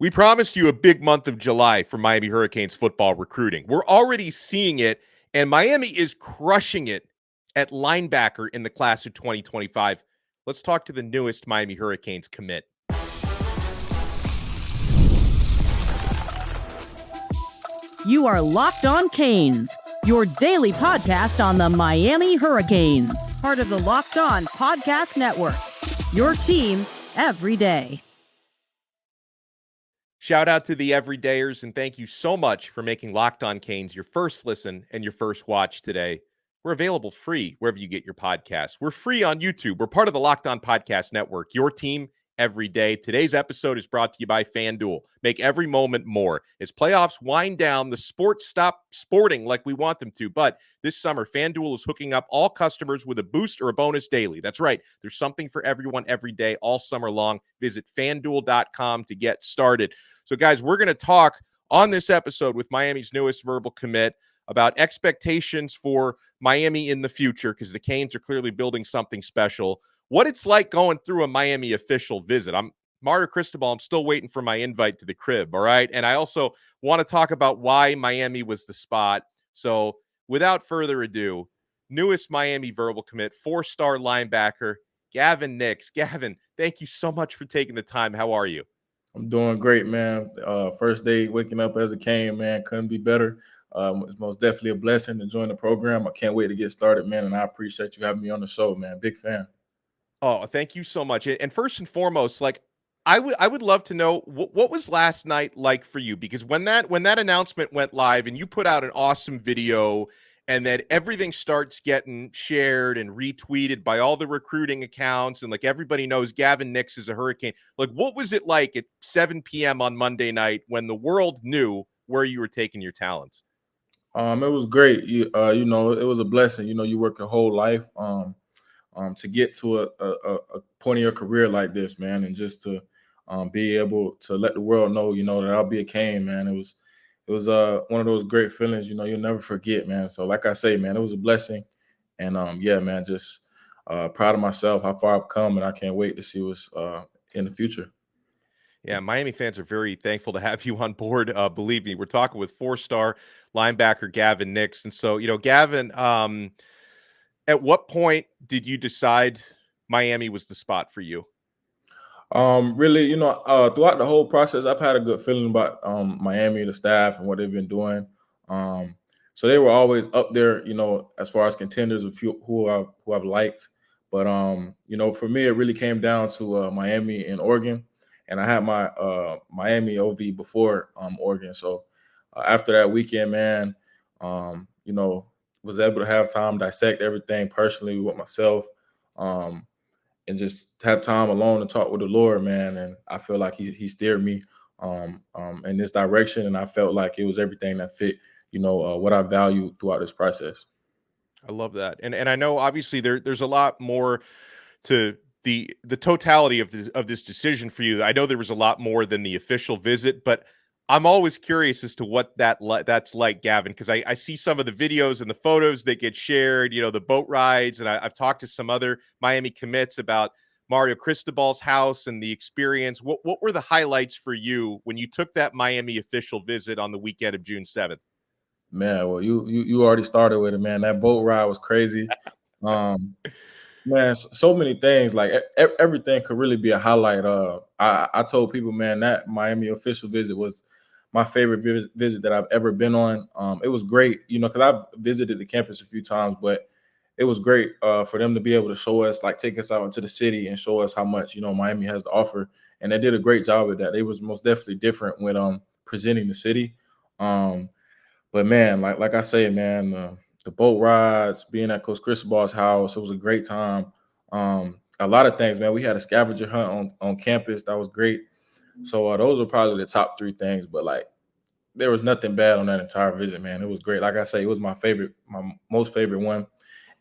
We promised you a big month of July for Miami Hurricanes football recruiting. We're already seeing it, and Miami is crushing it at linebacker in the class of 2025. Let's talk to the newest Miami Hurricanes commit. You are Locked On Canes, your daily podcast on the Miami Hurricanes, part of the Locked On Podcast Network, your team every day. Shout out to the everydayers, and thank you so much for making Locked On Canes your first listen and your first watch today. We're available free wherever you get your podcasts. We're free on YouTube. We're part of the Locked On Podcast Network, your team every day. Today's episode is brought to you by FanDuel. Make every moment more. As playoffs wind down, the sports stop sporting like we want them to. But this summer, FanDuel is hooking up all customers with a boost or a bonus daily. That's right. There's something for everyone every day, all summer long. Visit FanDuel.com to get started. So, guys, we're going to talk on this episode with Miami's newest verbal commit about expectations for Miami in the future, because the Canes are clearly building something special. What it's like going through a Miami official visit. I'm Mario Cristobal. I'm still waiting for my invite to the crib, all right? And I also want to talk about why Miami was the spot. So, without further ado, newest Miami verbal commit, 4-star linebacker, Gavin Nix. Gavin, thank you so much for taking the time. How are you? I'm doing great, man. First day waking up as a Cane, man. Couldn't be better. It's most definitely a blessing to join the program. I can't wait to get started, man, and I appreciate you having me on the show, man. Big fan. Oh, thank you so much. And first and foremost, like I would love to know what was last night like for you, because when that announcement went live and you put out an awesome video and then everything starts getting shared and retweeted by all the recruiting accounts and like everybody knows Gavin Nix is a Hurricane. Like, what was it like at 7 p.m. on Monday night when the world knew where you were taking your talents? It was great. It was a blessing. You work your whole life to get to a point in your career like this, man, and just to be able to let the world know, that I'll be a Cane, man. It was one of those great feelings, you'll never forget, man. So like I say, man, it was a blessing. And yeah, man, just proud of myself, how far I've come, and I can't wait to see what's in the future. Yeah, Miami fans are very thankful to have you on board. Believe me, we're talking with 4-star linebacker Gavin Nix. And so, Gavin, at what point did you decide Miami was the spot for you? Really, throughout the whole process, I've had a good feeling about Miami, the staff, and what they've been doing. So they were always up there, as far as contenders of who I've liked. But for me, it really came down to Miami and Oregon, and I had my Miami OV before Oregon. So after that weekend, man, was able to have time dissect everything personally with myself. And just have time alone to talk with the Lord, man. And I feel like he steered me in this direction, and I felt like it was everything that fit, what I value throughout this process. I love that, and I know obviously there's a lot more to the totality of this decision for you. I know there was a lot more than the official visit, but I'm always curious as to what that's like, Gavin, because I see some of the videos and the photos that get shared, the boat rides, and I've talked to some other Miami commits about Mario Cristobal's house and the experience. What were the highlights for you when you took that Miami official visit on the weekend of June 7th? Man, well, you already started with it, man. That boat ride was crazy. Man, so many things, like everything could really be a highlight. I told people, man, that Miami official visit was my favorite visit that I've ever been on. It was great, because I've visited the campus a few times, but it was great for them to be able to show us, like take us out into the city and show us how much, Miami has to offer. And they did a great job with that. They was most definitely different when presenting the city. But man, like I say, man, the boat rides, being at Coach Cristobal's house, it was a great time. A lot of things, man. We had a scavenger hunt on campus. That was great. So those are probably the top three things. But like, there was nothing bad on that entire visit, man. It was great. Like I say, it was my most favorite one.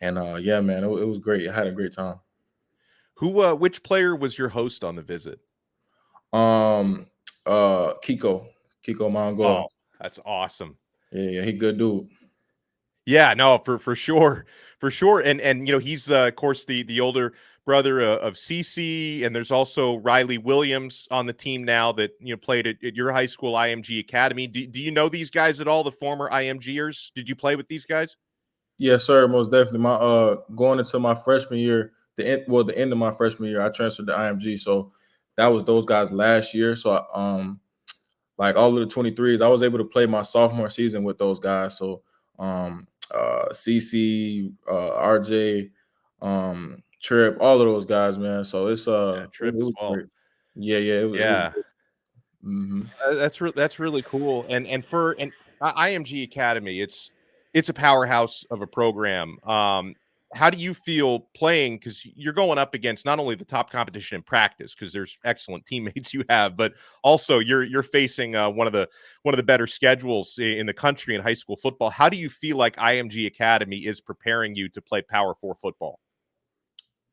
And yeah, man, it was great. I had a great time. Which player was your host on the visit? Kiko Mauigoa. Oh, that's awesome. Yeah, he good dude. Yeah, no, for sure. And he's of course the older brother of CC, and there's also Riley Williams on the team now that played at your high school, IMG Academy. Do you know these guys at all? The former IMGers? Did you play with these guys? Yes, sir. Most definitely. My going into my freshman year, the end of my freshman year, I transferred to IMG. So that was those guys last year. So like all of the 23s, I was able to play my sophomore season with those guys. So CC, RJ, Tripp, all of those guys, man. So it's Tripp it as was well. great. Yeah, it was Yeah. great. Mm-hmm. That's really cool. And IMG Academy, it's a powerhouse of a program. How do you feel playing? Because you're going up against not only the top competition in practice, because there's excellent teammates you have, but also you're facing one of the better schedules in the country in high school football. How do you feel like IMG Academy is preparing you to play Power 4 football?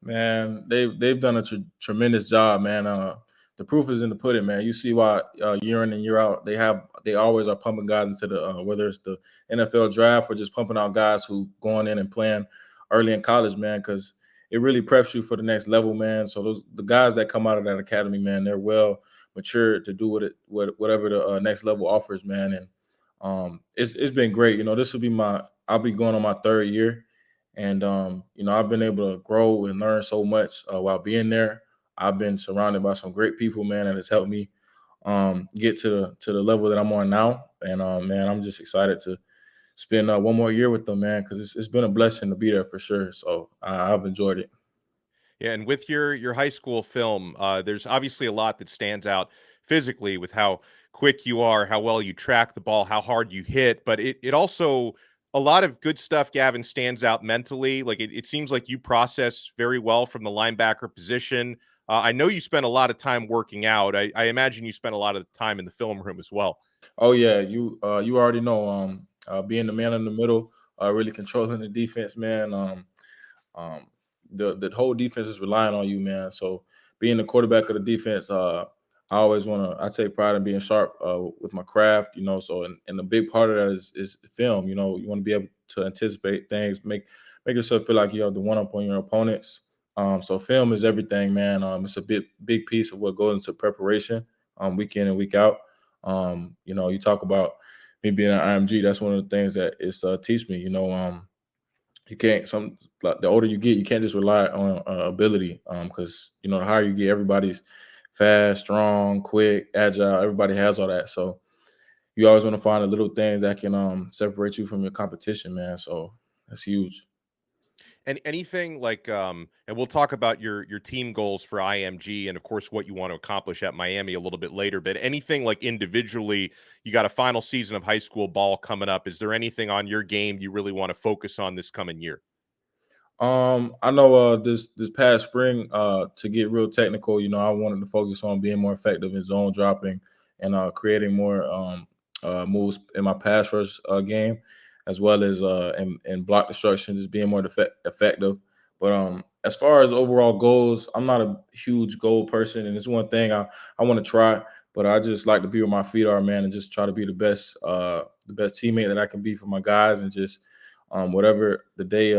Man, they've done a tremendous job, man. The proof is in the pudding, man. You see why year in and year out they always are pumping guys into the whether it's the NFL draft or just pumping out guys who going in and playing early in college, man, because it really preps you for the next level, man. So the guys that come out of that academy, man, they're well matured to do whatever the next level offers, man. And it's been great. This will be I'll be going on my third year. And I've been able to grow and learn so much while being there. I've been surrounded by some great people, man, and it's helped me get to the level that I'm on now. And man, I'm just excited to spend one more year with them, man, because it's been a blessing to be there for sure. So I've enjoyed it. Yeah, and with your high school film, there's obviously a lot that stands out physically with how quick you are, how well you track the ball, how hard you hit, but it also a lot of good stuff, Gavin, stands out mentally. Like it seems like you process very well from the linebacker position. I know you spent a lot of time working out. I imagine you spent a lot of time in the film room as well. Oh yeah, you already know. Being the man in the middle, really controlling the defense, man. Um, the whole defense is relying on you, man. So being the quarterback of the defense, I always I take pride in being sharp with my craft, So and a big part of that is film. You want to be able to anticipate things, make yourself feel like you have the one up on your opponents. So film is everything, man. It's a big piece of what goes into preparation, week in and week out. You talk about me being an IMG. That's one of the things that it's teach me. You can't the older you get, you can't just rely on ability. Because the higher you get, everybody's fast, strong, quick, agile. Everybody has all that. So you always want to find the little things that can separate you from your competition, man. So that's huge. And anything like and we'll talk about your team goals for IMG and of course what you want to accomplish at Miami a little bit later, but anything like individually, you got a final season of high school ball coming up. Is there anything on your game you really want to focus on this coming year? I know this past spring, to get real technical, I wanted to focus on being more effective in zone dropping and creating more moves in my pass rush game, as well as in block destruction, just being more effective. But as far as overall goals, I'm not a huge goal person, and it's one thing I want to try, but I just like to be where my feet are, man, and just try to be the best teammate that I can be for my guys, and just whatever the day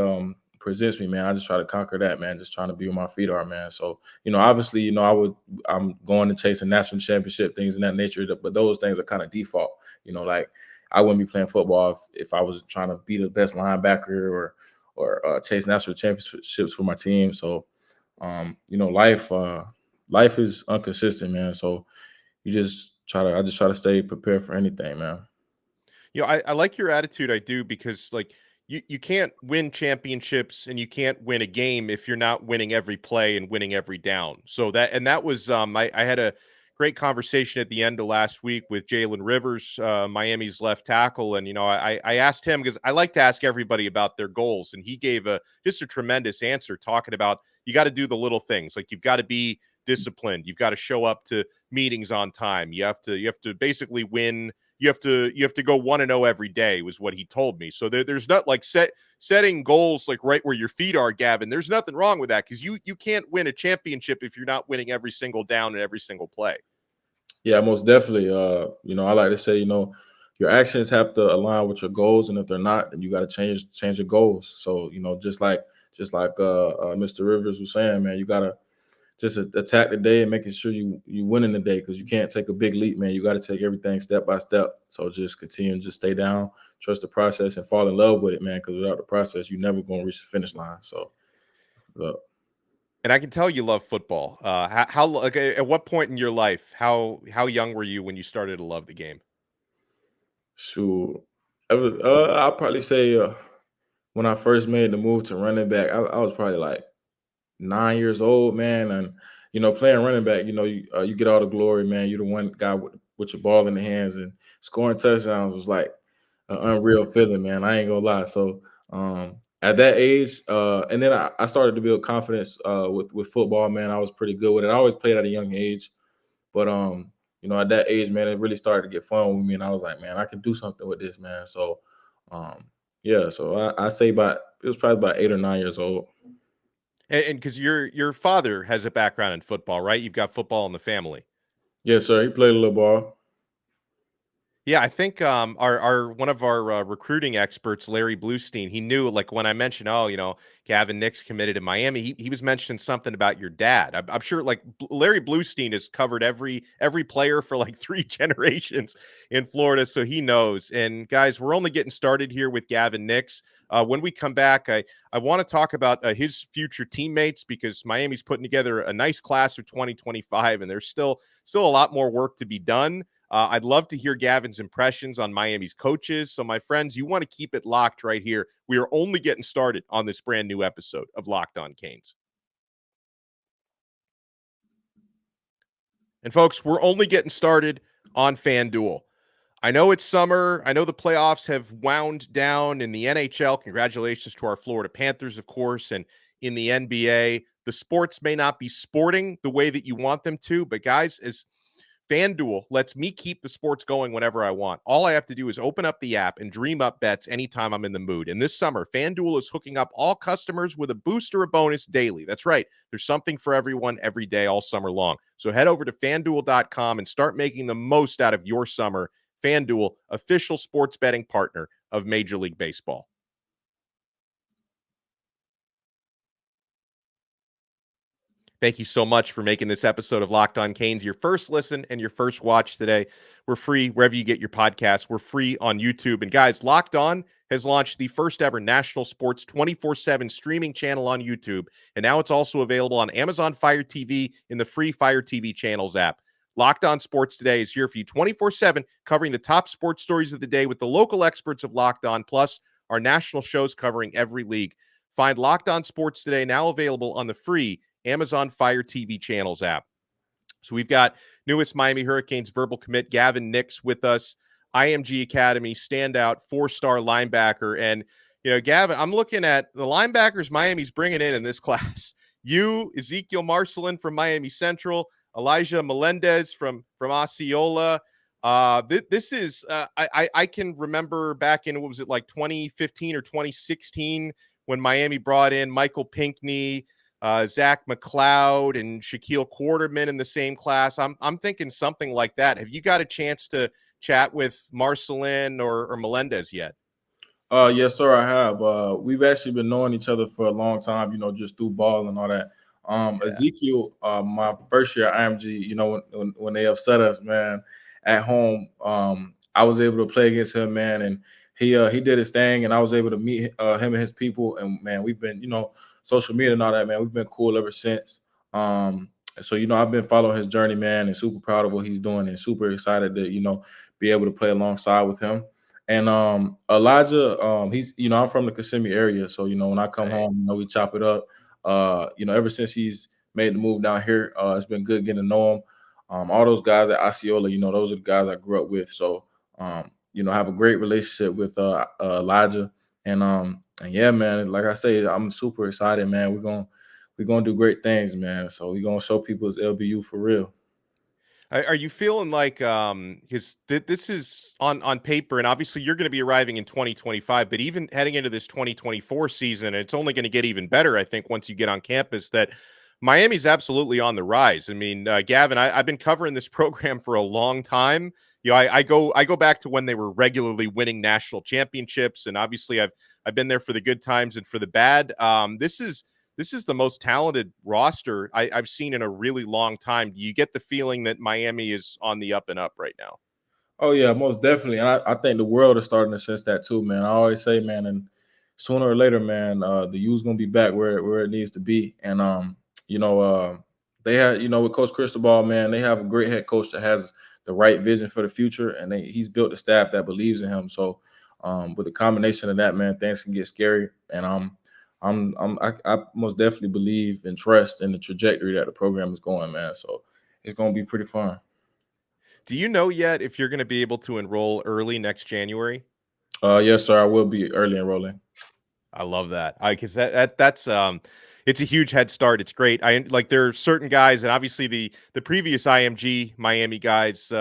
presents me, man, I just try to conquer that, man. Just trying to be where my feet are, man. So, obviously, I'm going to chase a national championship, things in that nature, but those things are kind of default. Like I wouldn't be playing football if I was trying to be the best linebacker or chase national championships for my team. So, life is inconsistent, man. So I just try to stay prepared for anything, man. I like your attitude. I do, because like you can't win championships and you can't win a game if you're not winning every play and winning every down. So that was I had a great conversation at the end of last week with Jalen Rivers, Miami's left tackle, and I asked him, because I like to ask everybody about their goals, and he gave just a tremendous answer, talking about you got to do the little things, like you've got to be disciplined, you've got to show up to meetings on time, you have to basically win. You have to go 1-0 every day, was what he told me. So there's not like setting goals like right where your feet are, Gavin. There's nothing wrong with that, because you can't win a championship if you're not winning every single down and every single play. Yeah, most definitely. I like to say, your actions have to align with your goals, and if they're not, then you got to change your goals. So, just just like Mr. Rivers was saying, man, you gotta just attack the day and making sure you win in the day, because you can't take a big leap, man. You got to take everything step by step. So just continue and just stay down, trust the process, and fall in love with it, man, because without the process, you're never going to reach the finish line. So, And I can tell you love football. Like, at what point in your life, how young were you when you started to love the game? shoot. I'll probably say when I first made the move to running back, I was probably like 9 years old, man. And, playing running back, you get all the glory, man. You're the one guy with your ball in the hands, and scoring touchdowns was like an unreal feeling, man. I ain't gonna lie. So at that age, and then I started to build confidence with football, man. I was pretty good with it. I always played at a young age, but at that age, man, it really started to get fun with me, and I was like, man, I can do something with this, man. So yeah, so I say it was probably about 8 or 9 years old. And because your father has a background in football, right? You've got football in the family. Yes, sir. He played a little ball. Yeah, I think our one of our recruiting experts, Larry Bluestein, he knew, like, when I mentioned, Gavin Nix committed to Miami, he was mentioning something about your dad. I'm sure, like, Larry Bluestein has covered every player for like 3 generations in Florida, so he knows. And guys, we're only getting started here with Gavin Nix. When we come back, I want to talk about his future teammates, because Miami's putting together a nice class of 2025, and there's still a lot more work to be done. I'd love to hear Gavin's impressions on Miami's coaches. So, my friends, you want to keep it locked right here. We are only getting started on this brand new episode of Locked On Canes. And folks, we're only getting started on FanDuel. I know it's summer. I know the playoffs have wound down in the NHL. Congratulations to our Florida Panthers, of course. And in the NBA, the sports may not be sporting the way that you want them to, but guys, as FanDuel lets me keep the sports going whenever I want. All I have to do is open up the app and dream up bets anytime I'm in the mood. And this summer, FanDuel is hooking up all customers with a boost or a bonus daily. That's right. There's something for everyone every day, all summer long. So head over to FanDuel.com and start making the most out of your summer. FanDuel, official sports betting partner of Major League Baseball. Thank you so much for making this episode of Locked On Canes your first listen and your first watch today. We're free wherever you get your podcasts. We're free on YouTube. And guys, Locked On has launched the first ever national sports 24/7 streaming channel on YouTube. And now it's also available on Amazon Fire TV in the free Fire TV channels app. Locked On Sports Today is here for you 24/7, covering the top sports stories of the day with the local experts of Locked On, plus our national shows covering every league. Find Locked On Sports Today now available on the free Amazon Fire TV channels app. So we've got newest Miami Hurricanes verbal commit Gavin Nix with us, IMG Academy standout 4-star linebacker. And, Gavin, I'm looking at the linebackers Miami's bringing in this class. You, Ezekiel Marcelin from Miami Central, Elijah Melendez from Osceola. This is, I can remember back in, what was it, like 2015 or 2016, when Miami brought in Michael Pinckney, Zach McLeod, and Shaquille Quarterman in the same class. I'm thinking something like that. Have you got a chance to chat with Marcelin or Melendez yet? Yes, sir, I have. We've actually been knowing each other for a long time, just through ball and all that. Ezekiel, my first year at IMG, when they upset us, man, at home, I was able to play against him, man, and he did his thing, and I was able to meet him and his people, and man, we've been, social media and all that, man, we've been cool ever since. So, I've been following his journey, man, and super proud of what he's doing, and super excited to, be able to play alongside with him. And Elijah, he's, I'm from the Kissimmee area, so when I come home, we chop it up. Ever since he's made the move down here, it's been good getting to know him. All those guys at Osceola, those are the guys I grew up with. So, I have a great relationship with Elijah, and yeah, man, like I say, I'm super excited, man. We're gonna do great things, man. So we're gonna show people it's LBU for real. Are you feeling like because this is on paper, and obviously you're going to be arriving in 2025, but even heading into this 2024 season, it's only going to get even better, I think, once you get on campus, that Miami's absolutely on the rise. I mean, Gavin, I've been covering this program for a long time. I go back to when they were regularly winning national championships, and obviously I've been there for the good times and for the bad. This is the most talented roster I've seen in a really long time. Do you get the feeling that Miami is on the up and up right now? Oh yeah, most definitely, and I think the world is starting to sense that too, man. I always say, man, and sooner or later, man, the U's gonna be back where it needs to be. And they had, with Coach Cristobal, man, they have a great head coach that has the right vision for the future, and he's built a staff that believes in him. So, with the combination of that, man, things can get scary. And I most definitely believe and trust in the trajectory that the program is going, man. So it's gonna be pretty fun. Do you know yet if you're going to be able to enroll early next January? Yes, sir. I will be early enrolling. I love that. Because that's it's a huge head start. It's great. There are certain guys, and obviously the previous IMG Miami guys.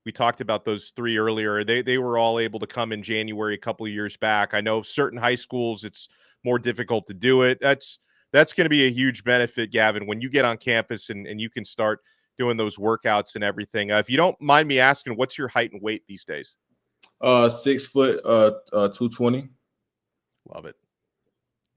We talked about those 3 earlier. They were all able to come in January a couple of years back. I know certain high schools it's more difficult to do it. That's going to be a huge benefit, Gavin, when you get on campus and you can start doing those workouts and everything. If you don't mind me asking, what's your height and weight these days? 6 foot, 220. Love it.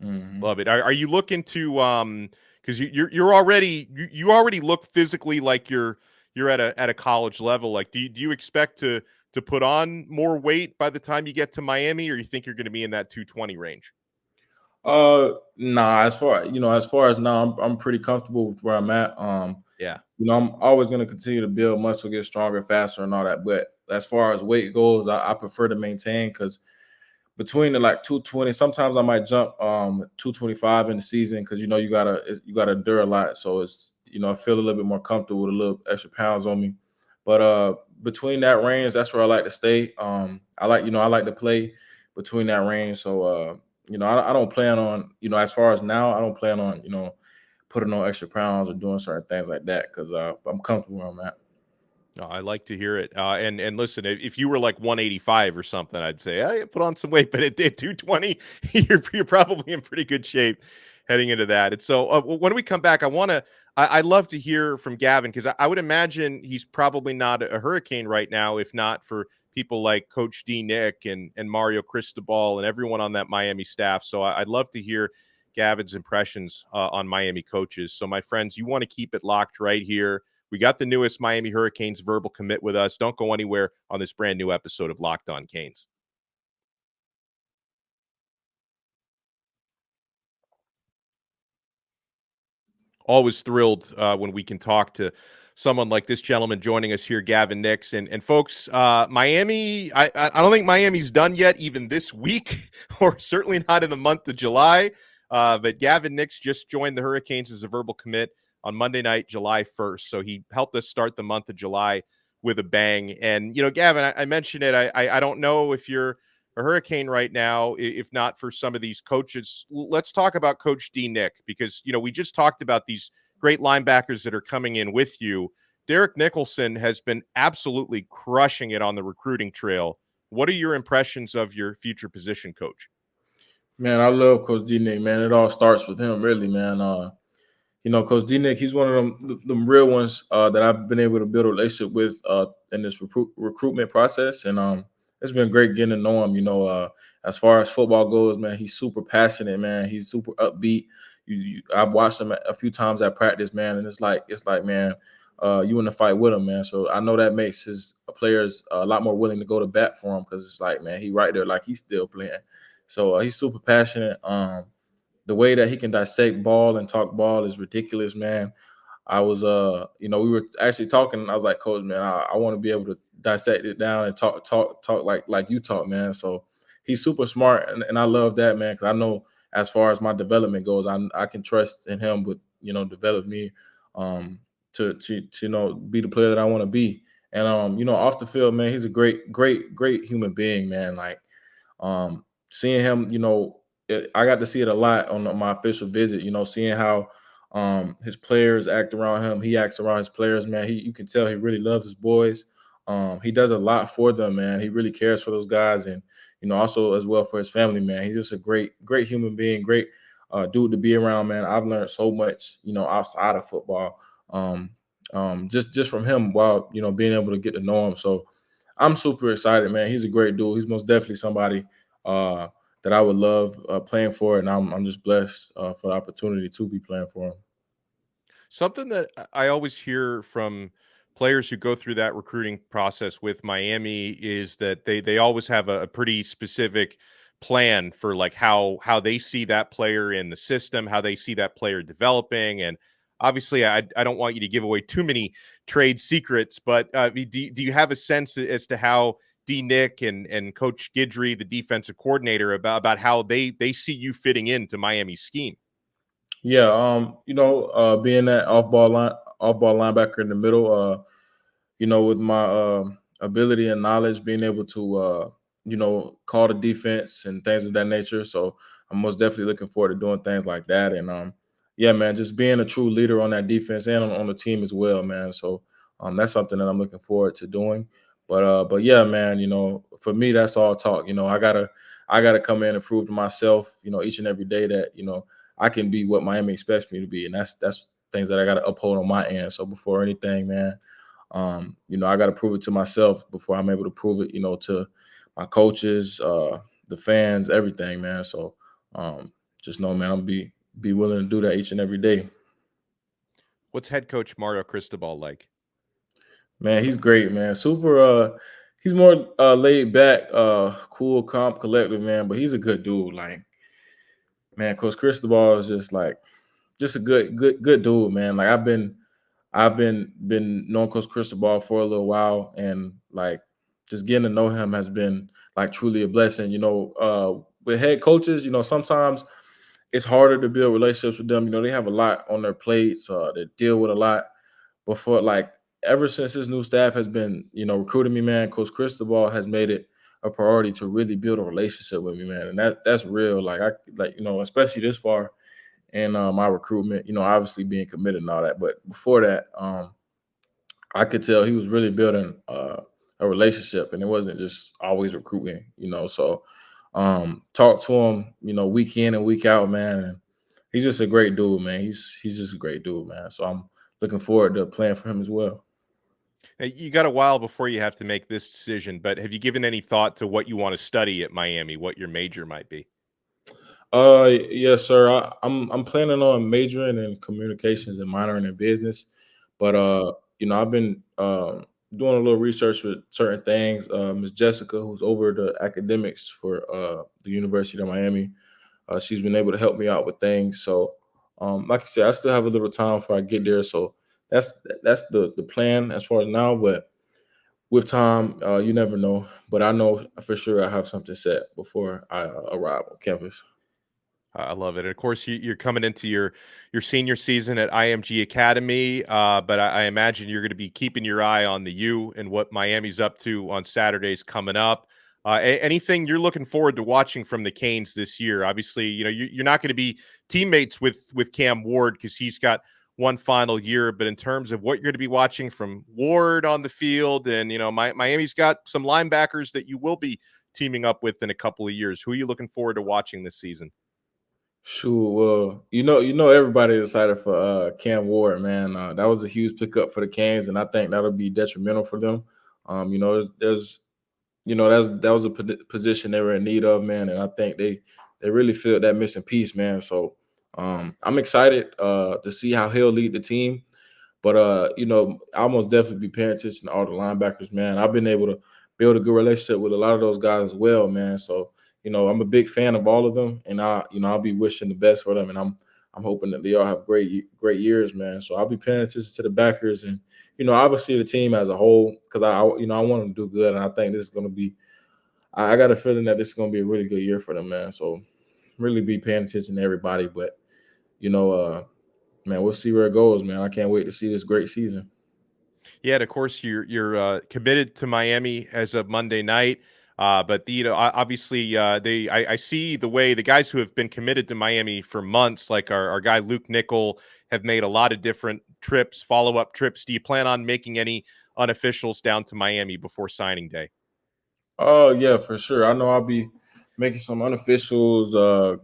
Mm-hmm. Love it. Are you looking to because you're already you already look physically like you're at a college level. Like, do you expect to put on more weight by the time you get to Miami, or you think you're going to be in that 220 range? Nah. As far as now, I'm pretty comfortable with where I'm at. Yeah. I'm always going to continue to build muscle, get stronger, faster, and all that. But as far as weight goes, I prefer to maintain, because between the 220, sometimes I might jump 225 in the season, because you gotta endure a lot. So it's I feel a little bit more comfortable with a little extra pounds on me. But between that range, that's where I like to stay. I like to play between that range. So I don't plan on, as far as now, I don't plan on putting on extra pounds or doing certain things like that, because I'm comfortable where I'm at. No, I like to hear it. And listen, if you were like 185 or something, I'd say, hey, put on some weight. But at 220, you're probably in pretty good shape heading into that. And so when we come back, I'd love to hear from Gavin, because I would imagine he's probably not a Hurricane right now, if not for people like Coach D. Nick and Mario Cristobal and everyone on that Miami staff. So I'd love to hear Gavin's impressions on Miami coaches. So my friends, you want to keep it locked right here. We got the newest Miami Hurricanes verbal commit with us. Don't go anywhere on this brand new episode of Locked On Canes. Always thrilled when we can talk to someone like this gentleman joining us here, Gavin Nix. And folks, Miami, I don't think Miami's done yet, even this week, or certainly not in the month of July. But Gavin Nix just joined the Hurricanes as a verbal commit on Monday night, July 1st. So he helped us start the month of July with a bang. And, Gavin, I mentioned it. I don't know if you're a Hurricane right now, if not for some of these coaches. Let's talk about Coach D. Nick, because, we just talked about these great linebackers that are coming in with you. Derek Nicholson has been absolutely crushing it on the recruiting trail. What are your impressions of your future position coach? Man, I love Coach D. Nick, man. It all starts with him, really, man. Coach D. Nick, he's one of them real ones that I've been able to build a relationship with in this recruitment process. And it's been great getting to know him. As far as football goes, man, he's super passionate, man. He's super upbeat. I've watched him a few times at practice, man, and it's like, man, you in the fight with him, man. So I know that makes his players a lot more willing to go to bat for him, because it's like, man, he right there, like he's still playing. So he's super passionate. The way that he can dissect ball and talk ball is ridiculous, man. I was, we were actually talking, and I was like, Coach, man, I want to be able to dissect it down and talk like you talk, man. So he's super smart, and I love that, man, because I know as far as my development goes, I can trust in him with, develop me to be the player that I want to be. And off the field, man, he's a great human being, man. Like, seeing him, I got to see it a lot on my official visit, seeing how his players act around him. He acts around his players, man. You can tell he really loves his boys. He does a lot for them, man. He really cares for those guys, and also as well for his family, man. He's just a great human being, great dude to be around, man. I've learned so much, outside of football, just from him, while being able to get to know him. So I'm super excited, man. He's a great dude. He's most definitely somebody that I would love playing for, and I'm just blessed for the opportunity to be playing for him. Something that I always hear from players who go through that recruiting process with Miami is that they always have a pretty specific plan for like how they see that player in the system, how they see that player developing. And obviously I don't want you to give away too many trade secrets, but do you have a sense as to how Nick and Coach Guidry, the defensive coordinator, about how they see you fitting into Miami's scheme? Yeah, being that off ball linebacker in the middle, with my ability and knowledge, being able to call the defense and things of that nature. So I'm most definitely looking forward to doing things like that. And yeah, man, just being a true leader on that defense and on the team as well, man. So that's something that I'm looking forward to doing. But yeah, man, for me, that's all talk. I gotta come in and prove to myself, each and every day that I can be what Miami expects me to be, and that's things that I got to uphold on my end. So before anything, man, I got to prove it to myself before I'm able to prove it, to my coaches, the fans, everything, man. So just know, man, I'm be willing to do that each and every day. What's head coach Mario Cristobal like? Man, he's great, man. Super. He's more laid back, cool, calm, collective, man. But he's a good dude. Like, man, Coach Cristobal is just a good dude, man. Like I've been knowing Coach Cristobal for a little while, and like just getting to know him has been like truly a blessing. With head coaches, sometimes it's harder to build relationships with them. They have a lot on their plates. They deal with a lot. Before, like, ever since his new staff has been, recruiting me, man, Coach Cristobal has made it a priority to really build a relationship with me, man, and that's real. Especially this far in my recruitment, obviously being committed and all that. But before that, I could tell he was really building a relationship, and it wasn't just always recruiting, So talk to him, week in and week out, man. And he's just a great dude, man. He's just a great dude, man. So I'm looking forward to playing for him as well. You got a while before you have to make this decision, but have you given any thought to what you want to study at Miami, what your major might be? Yes, sir. I'm planning on majoring in communications and minoring in business, but I've been doing a little research with certain things. Ms. Jessica, who's over the academics for the University of Miami, she's been able to help me out with things. So, like I said, I still have a little time before I get there. So that's the plan as far as now. But with time, you never know. But I know for sure I have something set before I arrive on campus. I love it. And of course, you're coming into your senior season at IMG Academy, but I imagine you're going to be keeping your eye on the U and what Miami's up to on Saturdays coming up. Anything you're looking forward to watching from the Canes this year? Obviously, you're not going to be teammates with Cam Ward because he's got one final year. But in terms of what you're going to be watching from Ward on the field, and Miami's got some linebackers that you will be teaming up with in a couple of years. Who are you looking forward to watching this season? Sure. Well, everybody excited for Cam Ward, man. That was a huge pickup for the Canes, and I think that'll be detrimental for them. There's that was a position they were in need of, man, and I think they really filled that missing piece, man. So I'm excited to see how he'll lead the team. But I'll most definitely be paying attention to all the linebackers, man. I've been able to build a good relationship with a lot of those guys as well, man. So I'm a big fan of all of them, and I'll be wishing the best for them, and I'm hoping that they all have great years, man. So I'll be paying attention to the backers and obviously the team as a whole, because I want them to do good, and I think this is going to be. I got a feeling that this is going to be a really good year for them, man. So really be paying attention to everybody, but man, we'll see where it goes, man. I can't wait to see this great season. Yeah, and of course you're committed to Miami as of Monday night. But obviously I see the way the guys who have been committed to Miami for months, like our guy Luke Nickel, have made a lot of different trips, follow-up trips. Do you plan on making any unofficials down to Miami before signing day? Oh yeah, for sure. I know I'll be making some unofficials,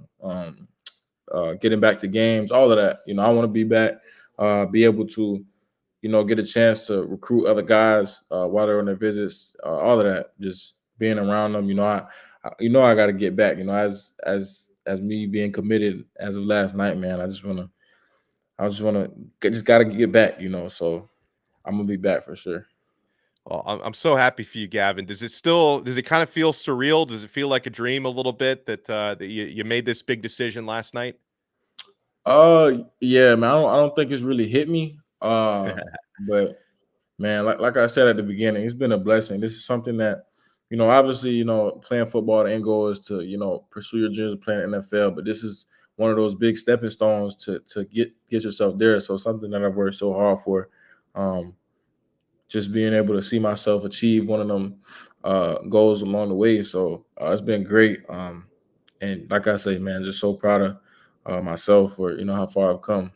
getting back to games, all of that. I want to be back, be able to get a chance to recruit other guys while they're on their visits, all of that, just being around them. I got to get back. As me being committed as of last night, man. I just got to get back. So I'm gonna be back for sure. Well, I'm so happy for you, Gavin. Does it kind of feel surreal? Does it feel like a dream a little bit that you made this big decision last night? Yeah, man. I don't think it's really hit me. But man, like I said at the beginning, it's been a blessing. This is something that, obviously, playing football, the end goal is to, pursue your dreams of playing in the NFL. But this is one of those big stepping stones to get yourself there. So something that I've worked so hard for. Just being able to see myself achieve one of them goals along the way. So it's been great. And like I say, man, just so proud of myself for how far I've come.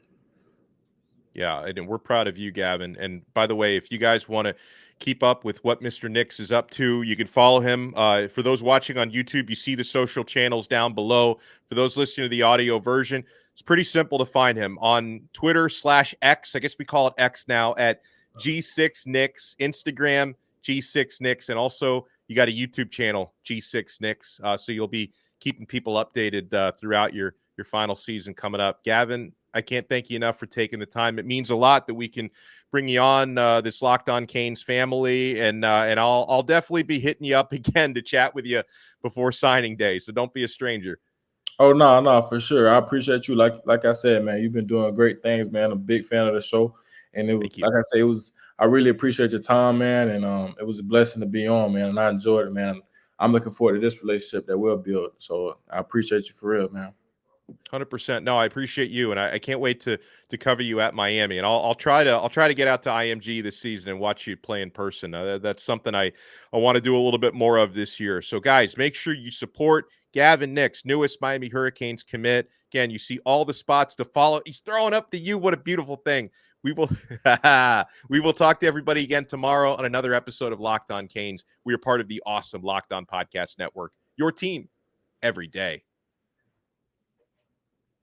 Yeah, and we're proud of you, Gavin. And by the way, if you guys want to keep up with what Mr. Nix is up to, you can follow him. For those watching on YouTube, you see the social channels down below. For those listening to the audio version, it's pretty simple to find him on Twitter/X. I guess we call it X now, at G6Nix, Instagram G6Nix, and also you got a YouTube channel, G6Nix. So you'll be keeping people updated throughout your final season coming up. Gavin, I can't thank you enough for taking the time. It means a lot that we can bring you on this Locked On Canes family, and I'll definitely be hitting you up again to chat with you before signing day. So don't be a stranger. Oh no, for sure. I appreciate you. Like I said, man, you've been doing great things, man. I'm a big fan of the show, and it was like I say, I really appreciate your time, man, and it was a blessing to be on, man, and I enjoyed it, man. I'm looking forward to this relationship that we'll build. So I appreciate you for real, man. 100%. No, I appreciate you, and I can't wait to cover you at Miami. And I'll try to get out to IMG this season and watch you play in person. That's something I want to do a little bit more of this year. So guys, make sure you support Gavin Nix, newest Miami Hurricanes commit. Again, you see all the spots to follow. He's throwing up the U. What a beautiful thing. We will talk to everybody again tomorrow on another episode of Locked On Canes. We are part of the awesome Locked On Podcast Network. Your team every day.